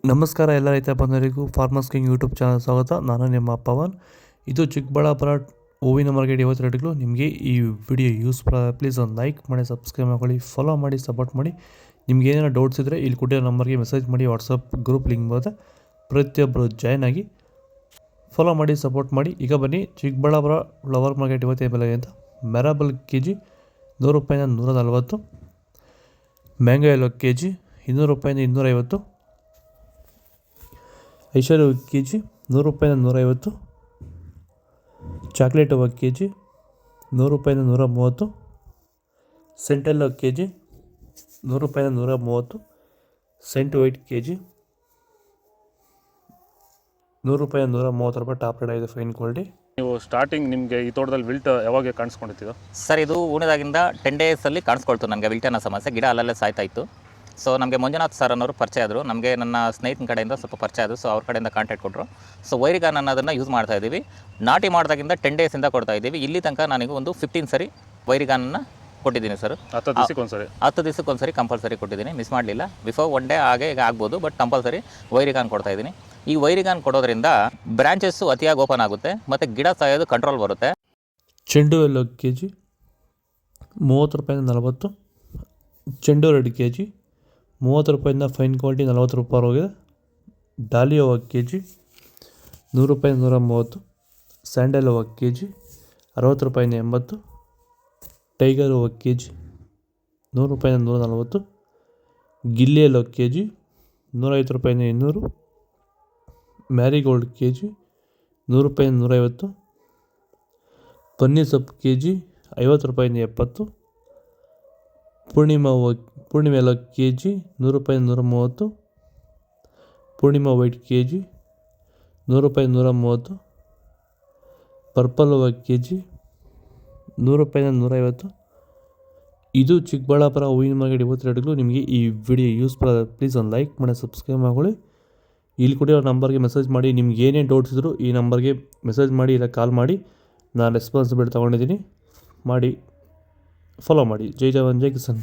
ನಮಸ್ಕಾರ ಎಲ್ಲ ರೈತ ಬಂಧುಗಳಿಗೂ ಫಾರ್ಮರ್ಸ್ ಕಿಂಗ್ ಯೂಟ್ಯೂಬ್ ಚಾನಲ್ ಸ್ವಾಗತ. ನಾನು ನಿಮ್ಮ ಪವನ್. ಇದು ಚಿಕ್ಕಬಳ್ಳಾಪುರ ಹೂವಿನ ಮಾರ್ಕೆಟ್ 22 ನಿಮಗೆ ಈ ವಿಡಿಯೋ ಯೂಸ್ ಪ್ಲೀಸ್ ಒಂದು ಲೈಕ್ ಮಾಡಿ, ಸಬ್ಸ್ಕ್ರೈಬ್ ಮಾಡ್ಕೊಳ್ಳಿ, ಫಾಲೋ ಮಾಡಿ, ಸಪೋರ್ಟ್ ಮಾಡಿ. ನಿಮ್ಗೆ ಏನಾರು ಡೌಟ್ಸ್ ಇದ್ದರೆ ಇಲ್ಲಿ ಕೊಟ್ಟಿರೋ ನಂಬರ್ಗೆ ಮೆಸೇಜ್ ಮಾಡಿ. ವಾಟ್ಸಪ್ ಗ್ರೂಪ್ ಲಿಂಕ್ ಬರುತ್ತೆ, ಪ್ರತಿಯೊಬ್ಬರು ಜಾಯ್ನ್ ಆಗಿ ಫಾಲೋ ಮಾಡಿ, ಸಪೋರ್ಟ್ ಮಾಡಿ. ಈಗ ಬನ್ನಿ, ಚಿಕ್ಕಬಳ್ಳಾಪುರ ಫ್ಲವರ್ ಮಾರ್ಕೆಟ್ ಇವತ್ತೇ ಬೆಲೆ ಅಂತ ಮೆರಾಬಲ್ kg 100 ರೂಪಾಯಿಂದ 140, ಮ್ಯಾಂಗೋ ಎಲ್ಲೋ kg 200 ರೂಪಾಯಿಂದ 250, ಐಶ್ವರ್ಯ kg 100 ರೂಪಾಯಿಂದ 150, ಚಾಕ್ಲೇಟ್ ಹೂವು kg 100 ರೂಪಾಯಿಂದ 130, ಸೆಂಟೆಲ್ಲೋ kg 100 ರೂಪಾಯಿಂದ 130, ಸೆಂಟ್ ವೈಟ್ kg 100 ರೂಪಾಯಿಂದ 130 ರೂಪಾಯಿ. ಟಾಪ್ ರೇಟ್ ಆಗಿದೆ, ಫೈನ್ ಕ್ವಾಲಿಟಿ. ನೀವು ಸ್ಟಾರ್ಟಿಂಗ್ ನಿಮಗೆ ಈ ತೋಟದಲ್ಲಿ ವಿಲ್ಟ್ ಯಾವಾಗ ಕಾಣಿಸ್ಕೊಂಡಿತ್ತು? ಸರ್, ಇದು ಉಣಿದಾಗಿಂದ 10 ಡೇಸಲ್ಲಿ ಕಾಣಿಸ್ಕೊಳ್ತು ನನಗೆ ವಿಲ್ಟ್ ಅನ್ನೋ ಸಮಸ್ಯೆ. ಗಿಡ ಅಲ್ಲಲ್ಲೇ ಸಾಯ್ತಾ ಇತ್ತು. ಸೊ ನಮಗೆ ಮಂಜುನಾಥ್ ಸರ್ ಅನ್ನೋರು ಪರಿಚಯ ಆದರು, ನಮಗೆ ನನ್ನ ಸ್ನೇಹಿತನ ಕಡೆಯಿಂದ ಸ್ವಲ್ಪ ಪರಿಚಯ ಆದರು. ಸೊ ಅವ್ರ ಕಡೆಯಿಂದ ಕಾಂಟ್ಯಾಕ್ಟ್ ಕೊಟ್ಟರು. ಸೊ ವೈರಿಗಾನ್ ಅನ್ನೋದನ್ನು ಯೂಸ್ ಮಾಡ್ತಾ ಇದ್ದೀವಿ. ನಾಟಿ ಮಾಡಿದಾಗಿಂದ 10 ಡೇಸಿಂದ ಕೊಡ್ತಾ ಇದ್ದೀವಿ. ಇಲ್ಲಿ ತನಕ ನನಗೆ ಒಂದು 15 ಸರಿ ವೈರಿಗಾನನ್ನು ಕೊಟ್ಟಿದ್ದೀನಿ ಸರ್. 10 ದಿವಸಕ್ಕೊಂದ್ಸರಿ ಕಂಪಲ್ಸರಿ ಕೊಟ್ಟಿದ್ದೀನಿ, ಮಿಸ್ ಮಾಡಲಿಲ್ಲ. ಬಿಫೋರ್ 1 ಡೇ ಹಾಗೆ ಈಗ ಆಗ್ಬೋದು, ಬಟ್ ಕಂಪಲ್ಸರಿ ವೈರಿಗಾನ್ ಕೊಡ್ತಾ ಇದ್ದೀನಿ. ಈ ವೈರಿಗಾನ್ ಕೊಡೋದ್ರಿಂದ ಬ್ರಾಂಚಸ್ಸು ಅತಿಯಾಗಿ ಓಪನ್ ಆಗುತ್ತೆ ಮತ್ತು ಗಿಡ ಸಾಯೋದು ಕಂಟ್ರೋಲ್ ಬರುತ್ತೆ. ಚೆಂಡು ಎಲ್ಲೋ kg 30 ರೂಪಾಯಿಂದ 40, ಚೆಂಡು ರೆಡ್ kg 30 ರೂಪಾಯಿಂದ ಫೈನ್ ಕ್ವಾಲಿಟಿ 40 ರೂಪಾಯಿ ಹೋಗಿದೆ. ಡಾಲಿಯೋ ಹೂವು kg 100 ರೂಪಾಯಿಂದ 130, ಸ್ಯಾಂಡಲ್ ಹೂವು kg 60 ರೂಪಾಯಿಂದ 80, ಟೈಗರ್ ಹೂವು kg 100 ರೂಪಾಯಿಂದ 140, ಗಿಲ್ಲಿ ಎಲ್ಲೋ kg 150 ರೂಪಾಯಿಂದ 200, ಮ್ಯಾರಿಗೋಲ್ಡ್ kg 100 ರೂಪಾಯಿಂದ 150, ಪನ್ನೀರ್ ಸೊಪ್ಪು kg 50 ರೂಪಾಯಿಂದ 70, ಪೂರ್ಣಿಮೆ ಎಲ್ಲೋ kg 100 ರೂಪಾಯಿಂದ 130, ಪೂರ್ಣಿಮಾ ವೈಟ್ kg 100 ರೂಪಾಯಿಂದ 130, ಪರ್ಪಲ್ ಹೂವು kg 100 ರೂಪಾಯಿಂದ 150. ಇದು ಚಿಕ್ಕಬಳ್ಳಾಪುರ ಹೂವಿನ ಮಾರ್ಕೆಟ್ 22. ನಿಮಗೆ ಈ ವಿಡಿಯೋ ಯೂಸ್ ಪ್ಲೀಸ್ ಒಂದು ಲೈಕ್ ಮಾಡಿ, ಸಬ್ಸ್ಕ್ರೈಬ್ ಮಾಡ್ಕೊಳ್ಳಿ. ಇಲ್ಲಿ ಕೊಟ್ಟಿರೋ ನಂಬರ್ಗೆ ಮೆಸೇಜ್ ಮಾಡಿ. ನಿಮ್ಗೆ ಏನೇ ಡೌಟ್ಸ್ ಇದ್ದರೂ ಈ ನಂಬರ್ಗೆ ಮೆಸೇಜ್ ಮಾಡಿ, ಇಲ್ಲ ಕಾಲ್ ಮಾಡಿ. ನಾನು ರೆಸ್ಪಾನ್ಸಿಬಿಲಿಟಿ ತೊಗೊಂಡಿದ್ದೀನಿ. ಮಾಡಿ, ಫಾಲೋ ಮಾಡಿ. ಜೈ ಜವಾನ್, ಜೈ ಕಿಸಾನ್.